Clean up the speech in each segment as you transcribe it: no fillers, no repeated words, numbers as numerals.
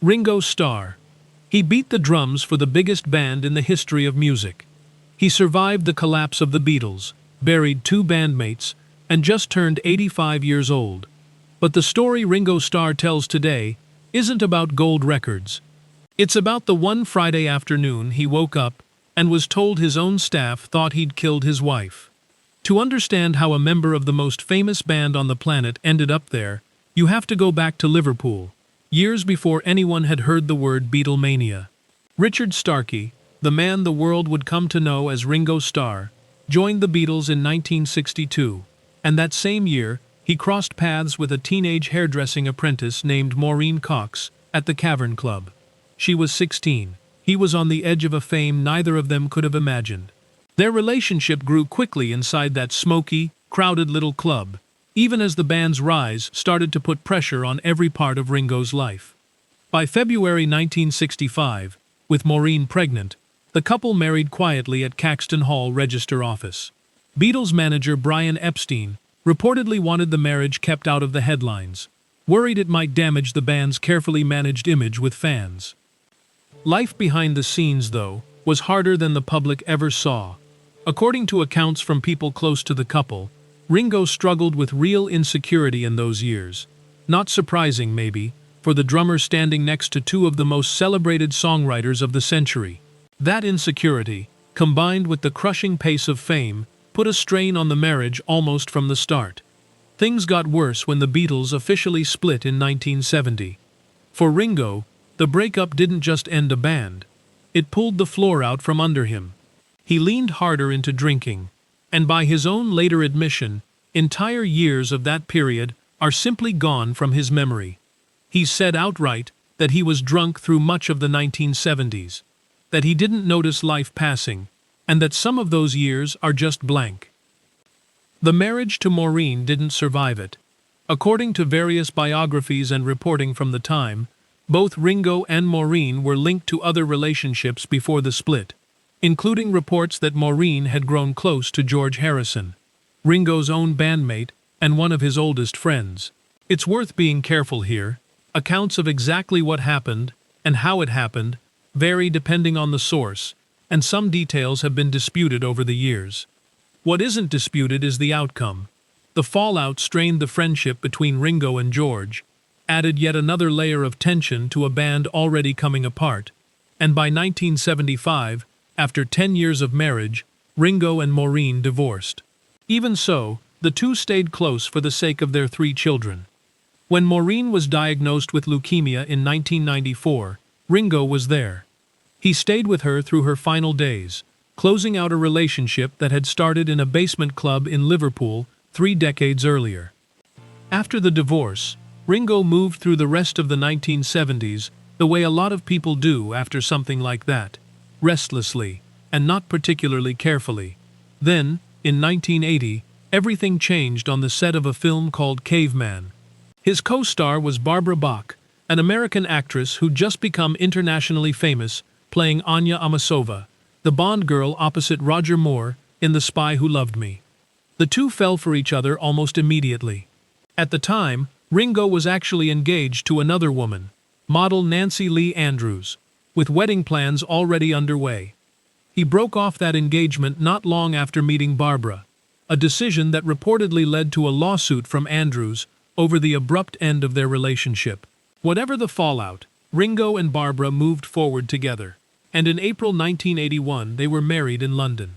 Ringo Starr. He beat the drums for the biggest band in the history of music. He survived the collapse of the Beatles, buried two bandmates, and just turned 85 years old. But the story Ringo Starr tells today isn't about gold records. It's about the one Friday afternoon he woke up and was told his own staff thought he'd killed his wife. To understand how a member of the most famous band on the planet ended up there, you have to go back to Liverpool, years before anyone had heard the word Beatlemania. Richard Starkey, the man the world would come to know as Ringo Starr, joined the Beatles in 1962, and that same year, he crossed paths with a teenage hairdressing apprentice named Maureen Cox at the Cavern Club. She was 16. He was on the edge of a fame neither of them could have imagined. Their relationship grew quickly inside that smoky, crowded little club, even as the band's rise started to put pressure on every part of Ringo's life. By February 1965, with Maureen pregnant, the couple married quietly at Caxton Hall Register Office. Beatles manager Brian Epstein reportedly wanted the marriage kept out of the headlines, worried it might damage the band's carefully managed image with fans. Life behind the scenes, though, was harder than the public ever saw. According to accounts from people close to the couple, Ringo struggled with real insecurity in those years. Not surprising, maybe, for the drummer standing next to two of the most celebrated songwriters of the century. That insecurity, combined with the crushing pace of fame, put a strain on the marriage almost from the start. Things got worse when the Beatles officially split in 1970. For Ringo, the breakup didn't just end a band. It pulled the floor out from under him. He leaned harder into drinking, and by his own later admission, entire years of that period are simply gone from his memory. He said outright that he was drunk through much of the 1970s, that he didn't notice life passing, and that some of those years are just blank. The marriage to Maureen didn't survive it. According to various biographies and reporting from the time, both Ringo and Maureen were linked to other relationships before the split, including reports that Maureen had grown close to George Harrison, Ringo's own bandmate and one of his oldest friends. It's worth being careful here. Accounts of exactly what happened and how it happened vary depending on the source, and some details have been disputed over the years. What isn't disputed is the outcome. The fallout strained the friendship between Ringo and George, added yet another layer of tension to a band already coming apart, and by 1975, after 10 years of marriage, Ringo and Maureen divorced. Even so, the two stayed close for the sake of their 3 children. When Maureen was diagnosed with leukemia in 1994, Ringo was there. He stayed with her through her final days, closing out a relationship that had started in a basement club in Liverpool 3 decades earlier. After the divorce, Ringo moved through the rest of the 1970s the way a lot of people do after something like that, restlessly, and not particularly carefully. Then, in 1980, everything changed on the set of a film called Caveman. His co-star was Barbara Bach, an American actress who'd just become internationally famous, playing Anya Amasova, the Bond girl opposite Roger Moore in The Spy Who Loved Me. The two fell for each other almost immediately. At the time, Ringo was actually engaged to another woman, model Nancy Lee Andrews, with wedding plans already underway. He broke off that engagement not long after meeting Barbara, a decision that reportedly led to a lawsuit from Andrews over the abrupt end of their relationship. Whatever the fallout, Ringo and Barbara moved forward together, and in April 1981 they were married in London.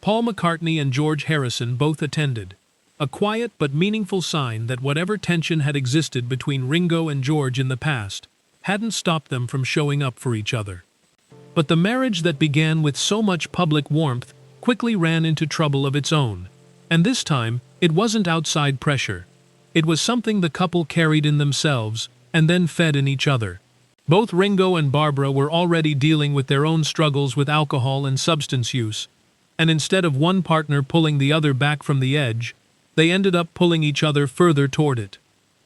Paul McCartney and George Harrison both attended, a quiet but meaningful sign that whatever tension had existed between Ringo and George in the past hadn't stopped them from showing up for each other. But the marriage that began with so much public warmth quickly ran into trouble of its own, and this time it wasn't outside pressure. It was something the couple carried in themselves and then fed in each other. Both Ringo and Barbara were already dealing with their own struggles with alcohol and substance use, and instead of one partner pulling the other back from the edge, they ended up pulling each other further toward it.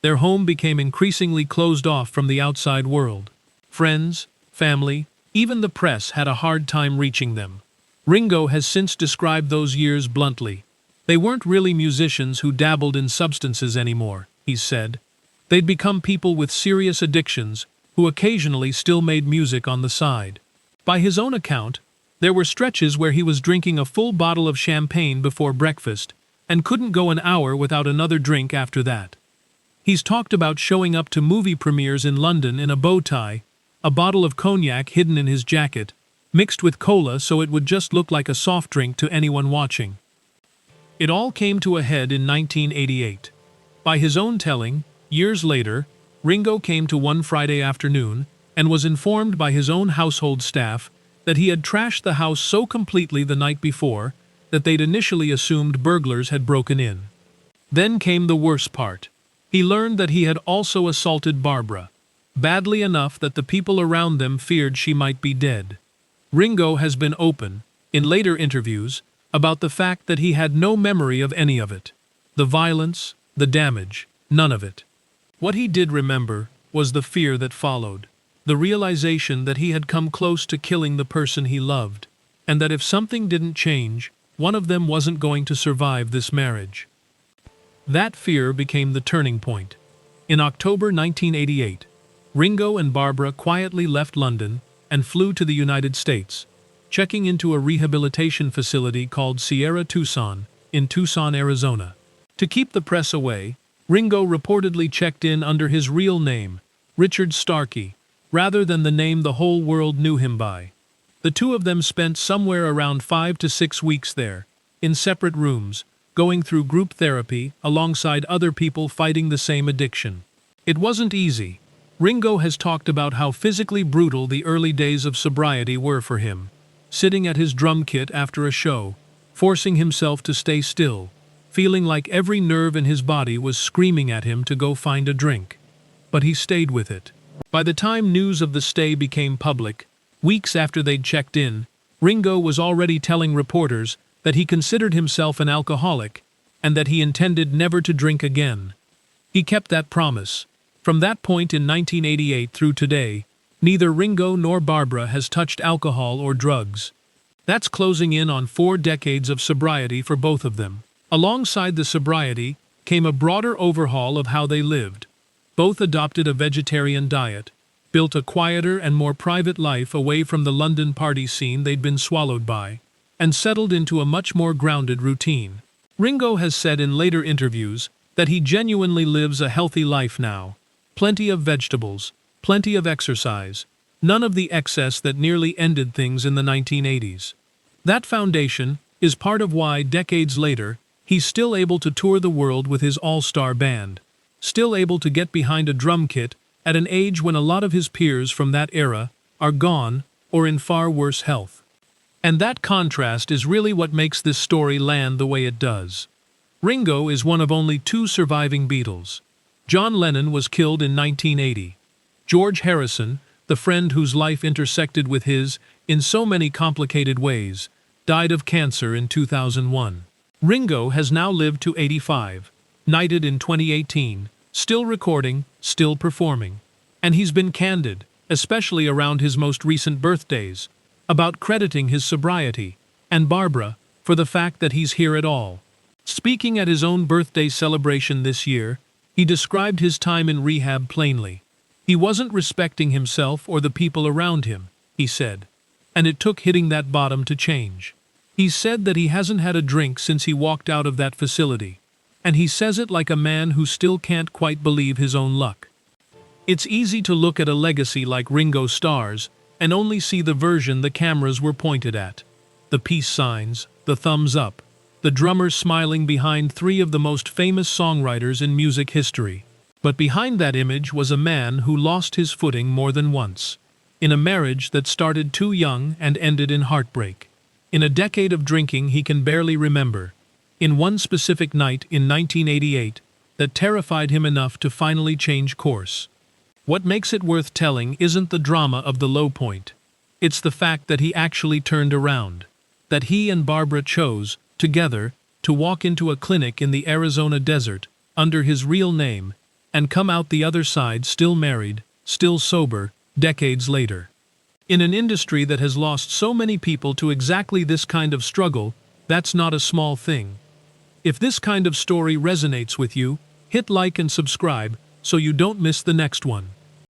Their home became increasingly closed off from the outside world. Friends, family, even the press had a hard time reaching them. Ringo has since described those years bluntly. They weren't really musicians who dabbled in substances anymore, he said. They'd become people with serious addictions, who occasionally still made music on the side. By his own account, there were stretches where he was drinking a full bottle of champagne before breakfast and couldn't go an hour without another drink after that. He's talked about showing up to movie premieres in London in a bow tie, a bottle of cognac hidden in his jacket, mixed with cola so it would just look like a soft drink to anyone watching. It all came to a head in 1988. By his own telling, years later, Ringo came to one Friday afternoon and was informed by his own household staff that he had trashed the house so completely the night before that they'd initially assumed burglars had broken in. Then came the worst part. He learned that he had also assaulted Barbara, badly enough that the people around them feared she might be dead. Ringo has been open, in later interviews, about the fact that he had no memory of any of it. The violence, the damage, none of it. What he did remember was the fear that followed, the realization that he had come close to killing the person he loved, and that if something didn't change, one of them wasn't going to survive this marriage. That fear became the turning point. In October 1988, Ringo and Barbara quietly left London and flew to the United States, checking into a rehabilitation facility called Sierra Tucson in Tucson, Arizona. To keep the press away, Ringo reportedly checked in under his real name, Richard Starkey, rather than the name the whole world knew him by. The two of them spent somewhere around 5 to 6 weeks there, in separate rooms, going through group therapy alongside other people fighting the same addiction. It wasn't easy. Ringo has talked about how physically brutal the early days of sobriety were for him, sitting at his drum kit after a show, forcing himself to stay still, feeling like every nerve in his body was screaming at him to go find a drink. But he stayed with it. By the time news of the stay became public, weeks after they'd checked in, Ringo was already telling reporters that he considered himself an alcoholic and that he intended never to drink again. He kept that promise. From that point in 1988 through today, neither Ringo nor Barbara has touched alcohol or drugs. That's closing in on 4 decades of sobriety for both of them. Alongside the sobriety came a broader overhaul of how they lived. Both adopted a vegetarian diet, built a quieter and more private life away from the London party scene they'd been swallowed by, and settled into a much more grounded routine. Ringo has said in later interviews that he genuinely lives a healthy life now. Plenty of vegetables, plenty of exercise, none of the excess that nearly ended things in the 1980s. That foundation is part of why, decades later, he's still able to tour the world with his all-star band, still able to get behind a drum kit at an age when a lot of his peers from that era are gone or in far worse health. And that contrast is really what makes this story land the way it does. Ringo is one of only 2 surviving Beatles. John Lennon was killed in 1980. George Harrison, the friend whose life intersected with his in so many complicated ways, died of cancer in 2001. Ringo has now lived to 85, knighted in 2018, still recording, still performing. And he's been candid, especially around his most recent birthdays, about crediting his sobriety, and Barbara, for the fact that he's here at all. Speaking at his own birthday celebration this year, he described his time in rehab plainly. He wasn't respecting himself or the people around him, he said, and it took hitting that bottom to change. He said that he hasn't had a drink since he walked out of that facility, and he says it like a man who still can't quite believe his own luck. It's easy to look at a legacy like Ringo Starr's and only see the version the cameras were pointed at. The peace signs, the thumbs up, the drummer smiling behind 3 of the most famous songwriters in music history. But behind that image was a man who lost his footing more than once. In a marriage that started too young and ended in heartbreak. In a decade of drinking he can barely remember. In one specific night in 1988 that terrified him enough to finally change course. What makes it worth telling isn't the drama of the low point. It's the fact that he actually turned around. That he and Barbara chose, together, to walk into a clinic in the Arizona desert, under his real name, and come out the other side still married, still sober, decades later. In an industry that has lost so many people to exactly this kind of struggle, that's not a small thing. If this kind of story resonates with you, hit like and subscribe so you don't miss the next one.